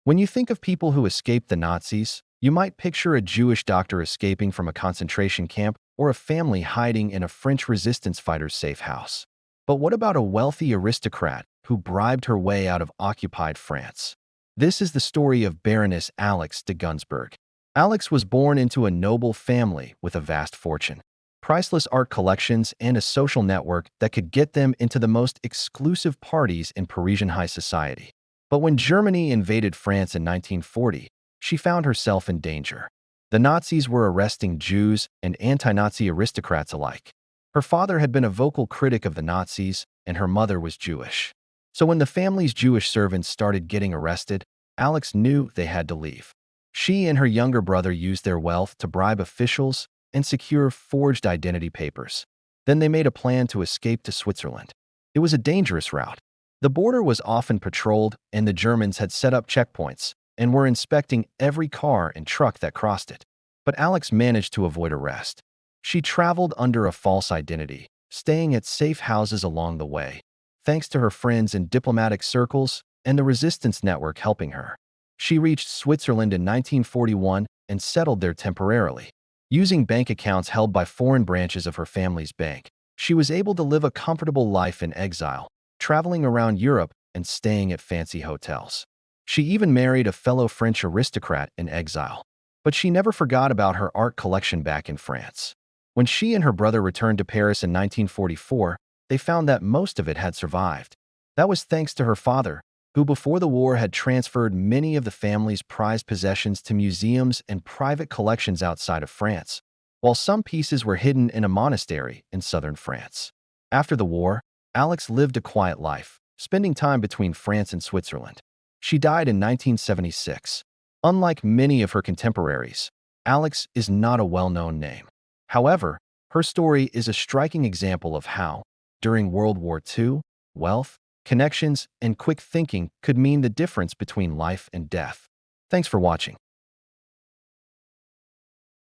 When you think of people who escaped the Nazis, you might picture a Jewish doctor escaping from a concentration camp or a family hiding in a French resistance fighter's safe house. But what about a wealthy aristocrat who bribed her way out of occupied France? This is the story of Baroness Alix de Gunsberg. Alix was born into a noble family with a vast fortune, priceless art collections, and a social network that could get them into the most exclusive parties in Parisian high society. But when Germany invaded France in 1940, she found herself in danger. The Nazis were arresting Jews and anti-Nazi aristocrats alike. Her father had been a vocal critic of the Nazis, and her mother was Jewish. So when the family's Jewish servants started getting arrested, Alix knew they had to leave. She and her younger brother used their wealth to bribe officials and secure forged identity papers. Then they made a plan to escape to Switzerland. It was a dangerous route. The border was often patrolled, and the Germans had set up checkpoints and were inspecting every car and truck that crossed it. But Alix managed to avoid arrest. She traveled under a false identity, staying at safe houses along the way, thanks to her friends in diplomatic circles and the resistance network helping her. She reached Switzerland in 1941 and settled there temporarily. Using bank accounts held by foreign branches of her family's bank, she was able to live a comfortable life in exile, traveling around Europe and staying at fancy hotels. She even married a fellow French aristocrat in exile. But she never forgot about her art collection back in France. When she and her brother returned to Paris in 1944, they found that most of it had survived. That was thanks to her father, who before the war had transferred many of the family's prized possessions to museums and private collections outside of France, while some pieces were hidden in a monastery in southern France. After the war, Alix lived a quiet life, spending time between France and Switzerland. She died in 1976. Unlike many of her contemporaries, Alix is not a well-known name. However, her story is a striking example of how, during World War II, wealth, connections, and quick thinking could mean the difference between life and death. Thanks for watching.